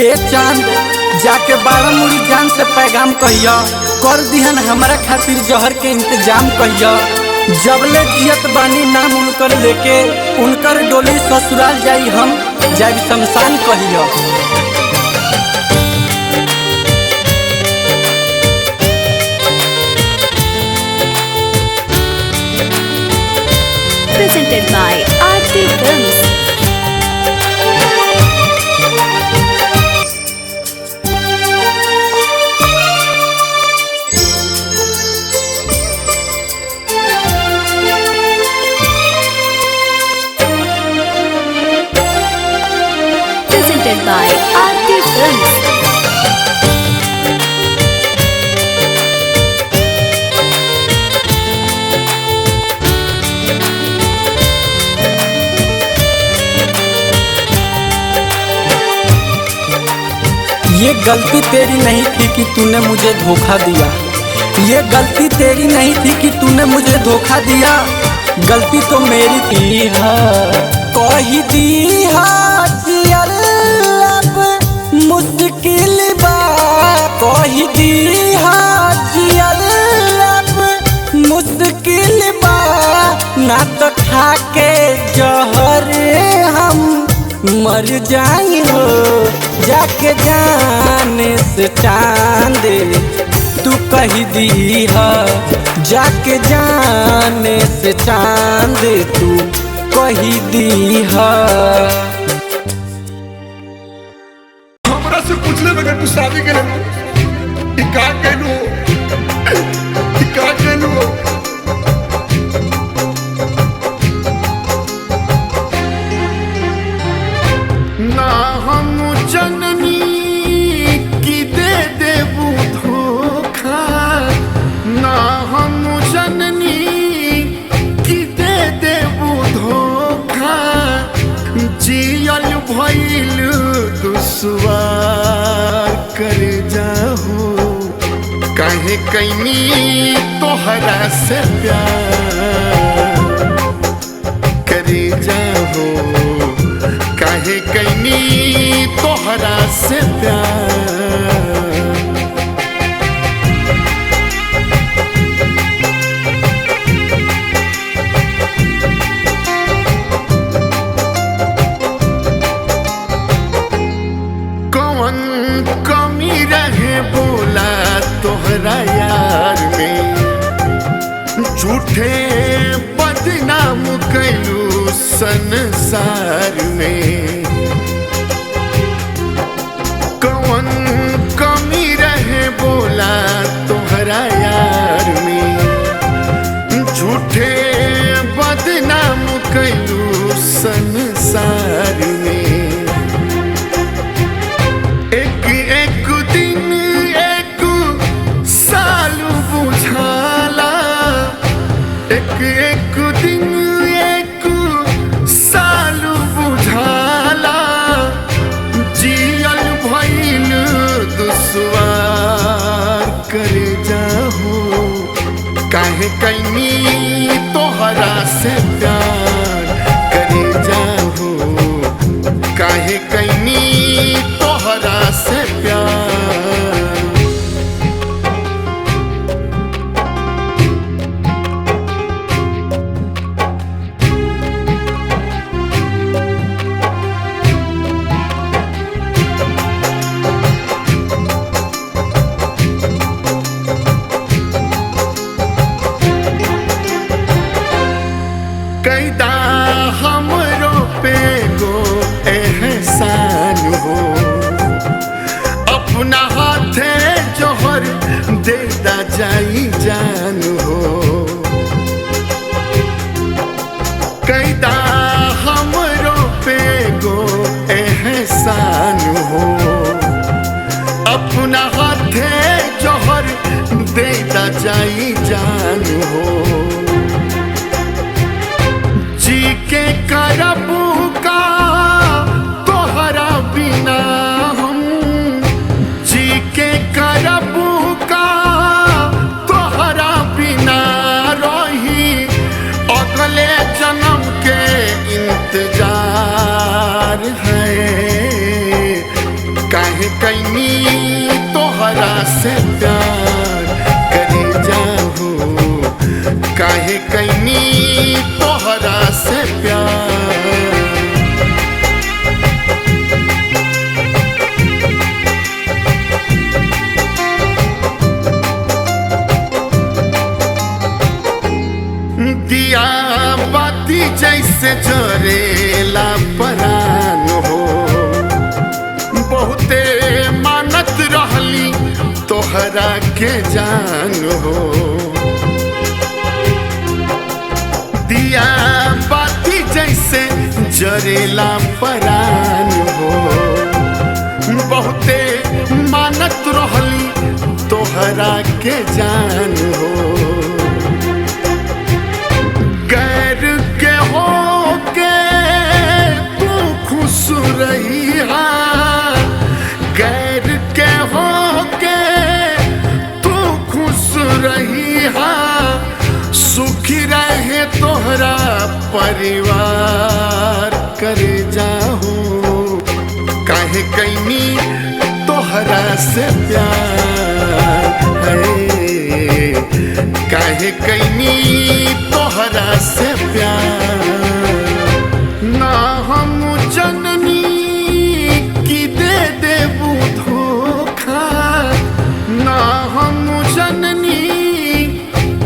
ए चांद जाके बारह मुड़ी जान से पैगाम कहिया, कर दिहन हमारा खातिर जहर के इंतजाम कहिया। जबले जियत बानी नाम उनकर लेके, उनकर डोली ससुराल जाई हम जाई शमशान कहिया। Presented by Aarti Films. Presented by Aarti Films. ये गलती तेरी नहीं थी कि तूने मुझे धोखा दिया, ये गलती तेरी नहीं थी कि तूने मुझे धोखा दिया, गलती तो मेरी थी कही दी अब मुश्किल बा, कही दी अब मुश्किल बा, ना तो खा के जहर हम मर जाई हो, जाके जाने से चांद तू कही दी जाके जाने से चांद तू कही दी हमरा से पूछले बगैर तू शादी करे का कहलू ना हम जननी की दे देबू धोखा, ना हम जननी की दे देबू धोखा, जियल भइल दुश्वार कर जाहू, काहे कैनी तोहरा से प्यार करे जाहू, काहे कैनी तोहरा से प्यार। कौन कमी रहे बोला तोहरा यार में, झूठे बदनाम कैलू संसार में, कौन कमी रहे बोला तोहरा यार में, झूठे बदनाम कैलू संसार में। एक एक दिन एक साल बुझाला, एक एक दिन एक साल बुझाला, जियल भइल दुश्वार कर जाहू, काहे कैनी तोहरा से प्यार करे जाहू, काहे कैनी तोहरा से प्यार। कैनी तोहरा से प्यार करे जाहू, काहे कैनी तोहरा से प्यार। दिया बाती जैसे जरेला परान हो, बहुते मानत रहली तोहरा के जान हो। दिया बाती जैसे जरेला परान हो, बहुते मानत रहली तोहरा के जान हो। गैर के हो के तू खुश रही हा, गैर के हो के तू खुश रही हा, सुखी रहे तोहरा परिवार करे जाहू, काहे कैनी तोहरा से प्यार है, काहे कैनी तोहरा से प्यार। ना हम जननी की दे देबू धोखा, ना हम जननी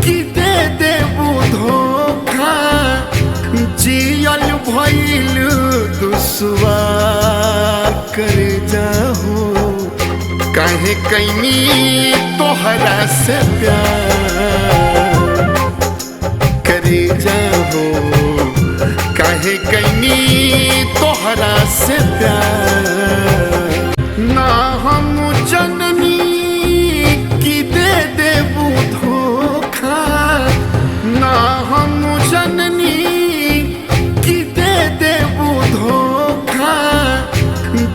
की दे देबू धोखा, जियल भइल दुश्वार करे जाहू, काहे कैनी तोहरा से प्यार करे जाहू, काहे कैनी तोहरा से प्यार। ना हम जननी की दे देबू धोखा, ना हम जननी की दे देबू धोखा,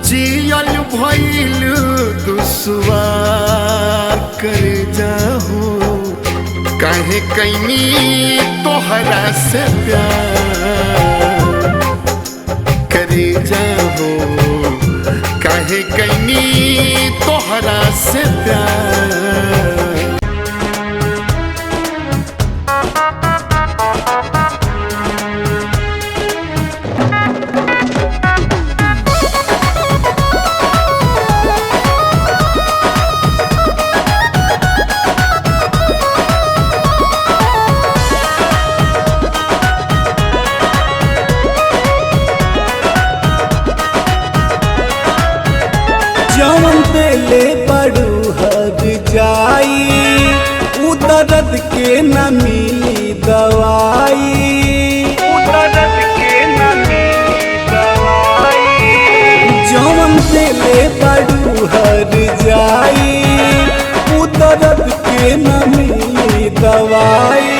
जियल भइल दुश्वार करे जाहू, काहे कैनी तोहरा से प्यार करे जाहू, काहे कैनी तोहरा से प्यार। जवन देले बड़ू हर जाई, उ दर्द के न मिली दवाई, उ दर्द के न मिली दवाई। जवन देले बड़ू हर जाई, उ दर्द के न मिली दवाई।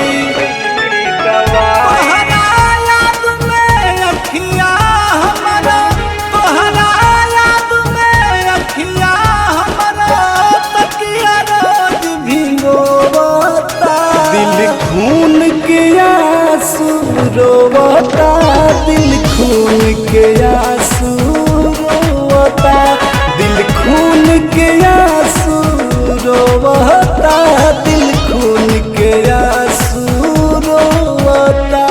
रोवता दिल खून के आंसू रोवता, दिल खून के आंसू रोवता, दिल खून के आंसू रोवता।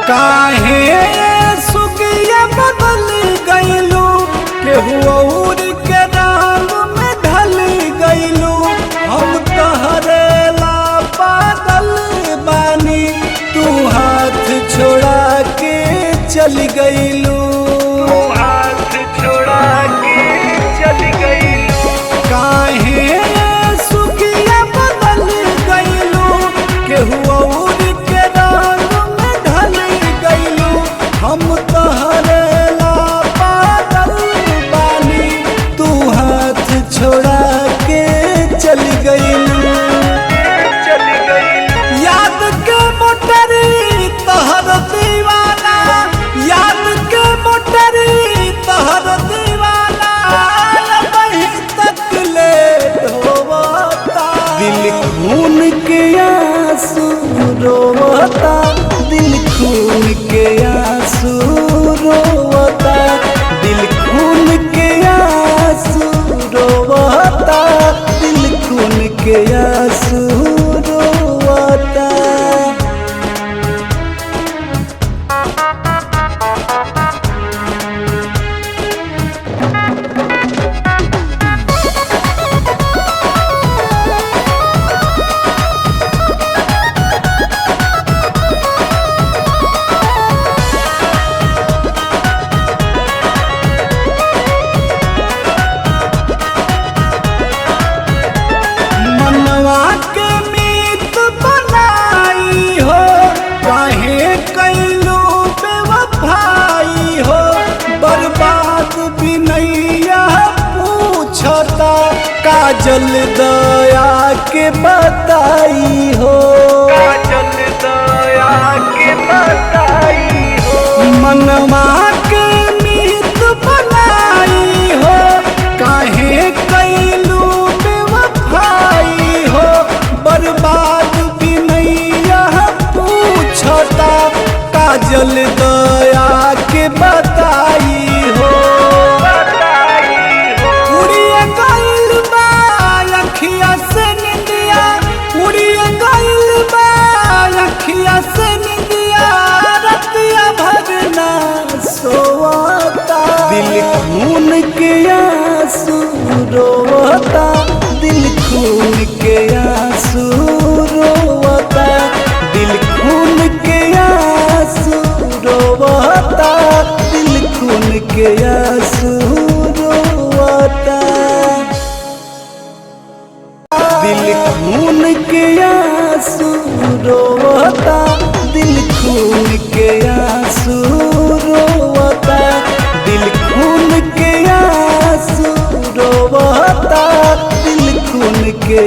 काहे सुगिया बदल गईलू, केहू और के रंग में ढल गईलू। हम तहरे ला पागल बानी, तू हाथ छोड़ा के चल गईलू, हाथ छोड़ा के चल गईलू। काहे सुगिया बदल गईलू, केहू और के रंग में ढल गईलू। हम तहरे ला पागल बानी, तू हाथ छोड़ा के चल गई। काजल दया के बताई हो, काजल दया के बताई हो, मनवा के मीत बनाई हो, काहे कैलू बेवफाई हो, बर्बाद भी नैया पूछता, काजल दया के बताई हो। उड़िया गइल बा अखिया से निंदिया, उड़िया गइल बा अखिया से निंदिया, रतिया भरना सोवता, दिल खून के आंसू रोवता, दिल खून के आंसू रोवता, दिल खून के आंसू रोवता, दिल खून के आंसू रोवता, दिल खून के आंसू रोवता, दिल खून के आंसू रोवता, दिल खून के आंसू रोवता, दिल खून के